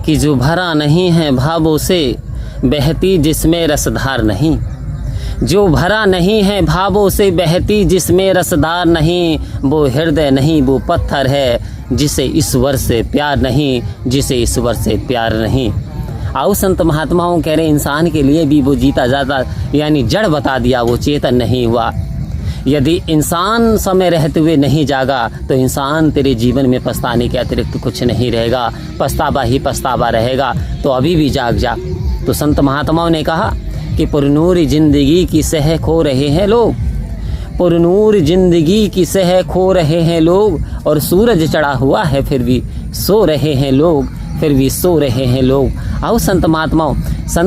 कि जो भरा नहीं है भावों से बहती जिसमें रसधार नहीं। जो भरा नहीं है भावों से बहती जिसमें रसधार नहीं, वो हृदय नहीं वो पत्थर है जिसे ईश्वर से प्यार नहीं, जिसे ईश्वर से प्यार नहीं। आओ संत महात्माओं कह रहे इंसान के लिए भी वो जीता जाता, यानी जड़ बता दिया, वो चेतन नहीं हुआ। यदि इंसान समय रहते हुए नहीं जागा तो इंसान तेरे जीवन में पछताने के अतिरिक्त कुछ नहीं रहेगा, पछतावा ही पछतावा रहेगा। तो अभी भी जाग जा। तो संत महात्माओं ने कहा कि पुरनूर जिंदगी की सह खो रहे हैं लोग, पुरनूर जिंदगी की सह खो रहे हैं लोग, और सूरज चढ़ा हुआ है फिर भी सो रहे हैं लोग, फिर भी सो रहे हैं लोग। आओ संत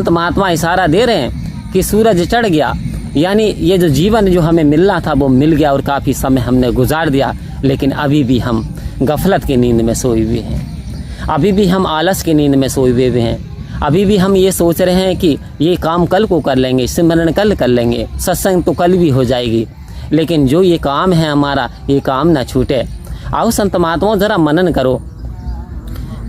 महात्मा इशारा दे रहे हैं कि सूरज चढ़ गया, यानी ये जो जीवन जो हमें मिलना था वो मिल गया और काफ़ी समय हमने गुजार दिया, लेकिन अभी भी हम गफलत की नींद में सोए हुए हैं, अभी भी हम आलस की नींद में सोए हुए हैं, अभी भी हम ये सोच रहे हैं कि ये काम कल को कर लेंगे, सिमरन कल कर लेंगे, सत्संग तो कल भी हो जाएगी, लेकिन जो ये काम है हमारा, ये काम ना छूटे। आओ संत महात्माओं ज़रा मनन करो।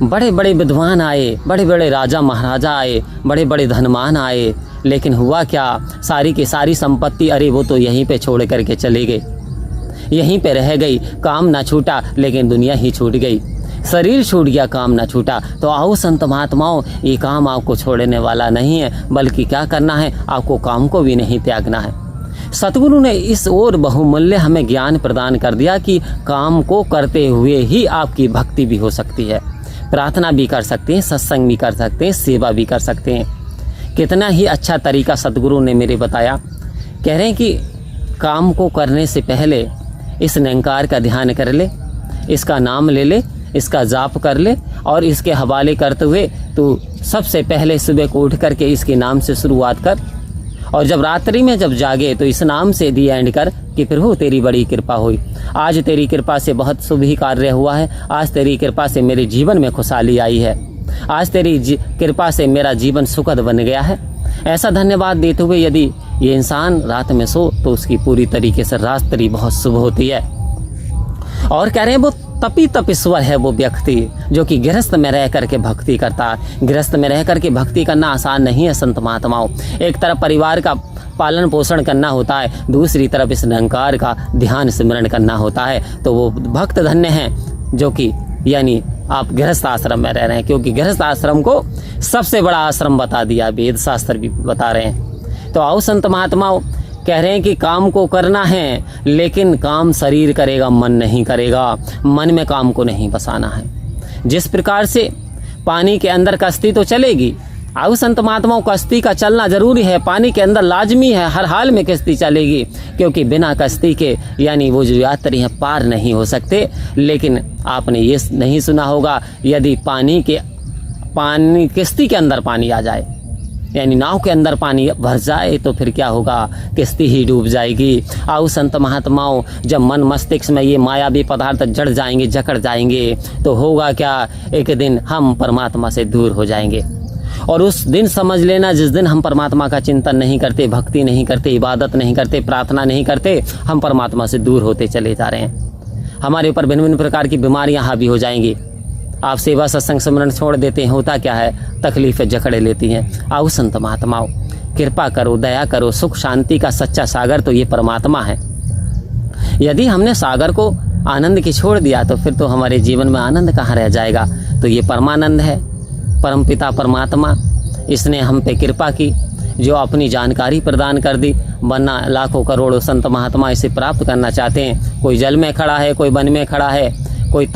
बड़े बड़े विद्वान आए, बड़े बड़े राजा महाराजा आए, बड़े बड़े धनवान आए, लेकिन हुआ क्या? सारी की सारी संपत्ति अरे वो तो यहीं पे छोड़ करके चले गए, यहीं पे रह गई। काम ना छूटा लेकिन दुनिया ही छूट गई, शरीर छूट गया, काम ना छूटा। तो आओ संत महात्माओं, ये काम आपको छोड़ने वाला नहीं है, बल्कि क्या करना है, आपको काम को भी नहीं त्यागना है। सतगुरु ने इस ओर बहुमूल्य हमें ज्ञान प्रदान कर दिया कि काम को करते हुए ही आपकी भक्ति भी हो सकती है, प्रार्थना भी कर सकते हैं, सत्संग भी कर सकते हैं, सेवा भी कर सकते हैं। कितना ही अच्छा तरीका सतगुरु ने मेरे बताया। कह रहे हैं कि काम को करने से पहले इस निरंकार का ध्यान कर ले, इसका नाम ले ले, इसका जाप कर ले, और इसके हवाले करते हुए तो सबसे पहले सुबह को उठ करके इसके नाम से शुरुआत कर, और जब रात्रि में जब जागे तो इस नाम से दी एंड कर कि प्रभु तेरी बड़ी कृपा हुई, आज तेरी कृपा से बहुत शुभ ही कार्य हुआ है, आज तेरी कृपा से मेरे जीवन में खुशहाली आई है, आज तेरी कृपा से मेरा जीवन सुखद बन गया है। ऐसा धन्यवाद देते हुए यदि ये इंसान रात में सो तो उसकी पूरी तरीके से रात्रि बहुत शुभ होती है। और कह रहे हैं वो तपीश्वर है वो व्यक्ति जो कि गृहस्थ में रह करके भक्ति करता है। गृहस्थ में रह करके भक्ति करना आसान नहीं है संत महात्माओं। एक तरफ परिवार का पालन पोषण करना होता है, दूसरी तरफ इस निरंकार का ध्यान सिमरण करना होता है। तो वो भक्त धन्य हैं जो कि यानी आप गृहस्थ आश्रम में रह रहे हैं, क्योंकि गृहस्थ आश्रम को सबसे बड़ा आश्रम बता दिया, वेद शास्त्र भी बता रहे हैं। तो आओ संत महात्माओं, कह रहे हैं कि काम को करना है, लेकिन काम शरीर करेगा, मन नहीं करेगा। मन में काम को नहीं बसाना है। जिस प्रकार से पानी के अंदर कश्ती तो चलेगी, आओ संत महात्माओं, कश्ती का चलना जरूरी है, पानी के अंदर लाजमी है, हर हाल में कश्ती चलेगी, क्योंकि बिना कश्ती के यानी वो जो यात्री हैं पार नहीं हो सकते। लेकिन आपने ये नहीं सुना होगा, यदि कश्ती के अंदर पानी आ जाए, यानी नाव के अंदर पानी भर जाए, तो फिर क्या होगा, किश्ती ही डूब जाएगी। आओ संत महात्माओं, जब मन मस्तिष्क में ये मायावी पदार्थ जड़ जाएंगे, जकड़ जाएंगे, तो होगा क्या, एक दिन हम परमात्मा से दूर हो जाएंगे। और उस दिन समझ लेना जिस दिन हम परमात्मा का चिंतन नहीं करते, भक्ति नहीं करते, इबादत नहीं करते, प्रार्थना नहीं करते, हम परमात्मा से दूर होते चले जा रहे हैं। हमारे ऊपर भिन्न भिन्न प्रकार की बीमारियां हावी हो जाएंगी। आप सेवा सत्संग स्मरण छोड़ देते हैं, होता क्या है, तकलीफें जकड़े लेती हैं। आओ संत महात्माओं, कृपा करो, दया करो। सुख शांति का सच्चा सागर तो ये परमात्मा है। यदि हमने सागर को आनंद की छोड़ दिया तो फिर तो हमारे जीवन में आनंद कहाँ रह जाएगा। तो ये परमानंद है, परमपिता परमात्मा, इसने हम पे कृपा की, जो अपनी जानकारी प्रदान कर दी, वरना लाखों करोड़ों संत महात्मा इसे प्राप्त करना चाहते हैं। कोई जल में खड़ा है, कोई वन में खड़ा है, कोई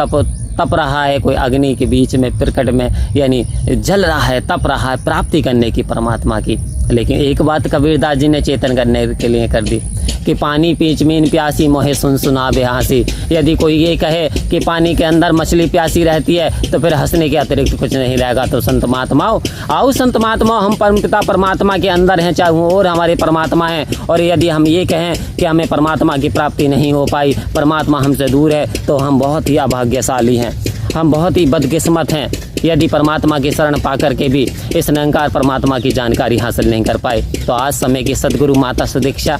तप रहा है, कोई अग्नि के बीच में प्रकट में यानी जल रहा है, तप रहा है प्राप्ति करने की परमात्मा की। लेकिन एक बात कबीरदास जी ने चेतन करने के लिए कर दी कि पानी पींच मीन प्यासी मोहे सुन सुनावे हंसी। यदि कोई ये कहे कि पानी के अंदर मछली प्यासी रहती है तो फिर हंसने के अतिरिक्त कुछ नहीं रहेगा। तो संत महात्माओं, आओ संत महात्माओं, हम परमपिता परमात्मा के अंदर हैं, चाहे वो और हमारे परमात्मा हैं। और यदि हम ये कहें कि हमें परमात्मा की प्राप्ति नहीं हो पाई, परमात्मा हमसे दूर है, तो हम बहुत ही अभाग्यशाली हैं, हम बहुत ही बदकिस्मत हैं यदि परमात्मा की शरण पाकर के भी इस निरंकार परमात्मा की जानकारी हासिल नहीं कर पाए। तो आज समय की सदगुरु माता सुदीक्षा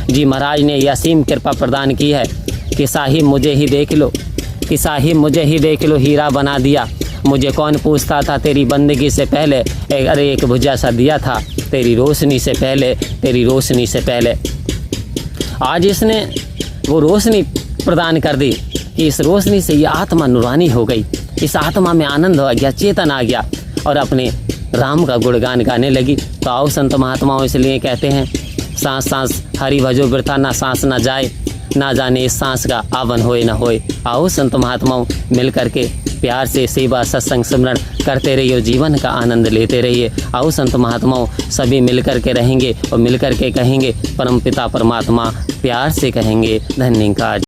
जी महाराज ने यह असीम कृपा प्रदान की है कि साहिब मुझे ही देख लो, कि साहिब मुझे ही देख लो, हीरा बना दिया मुझे कौन पूछता था तेरी बंदगी से पहले, अरे एक बुझा सा दिया था तेरी रोशनी से पहले, तेरी रोशनी से पहले। आज इसने वो रोशनी प्रदान कर दी कि इस रोशनी से ये आत्मा नूरानी हो गई, इस आत्मा में आनंद आ गया, चेतन आ गया और अपने राम का गुणगान गाने लगी। तो आओ संत महात्माओं इसलिए कहते हैं, सांस सांस हरि भजो वृथा, ना सांस ना जाए, ना जाने इस सांस का आवन होए ना होए। आओ संत महात्माओं मिल करके प्यार से सेवा सत्संग सिमरण करते रहिए, जीवन का आनंद लेते रहिए। आओ संत महात्माओं सभी मिल करके रहेंगे और मिल करके कहेंगे परमपिता परमात्मा, प्यार से कहेंगे धन्यवाद।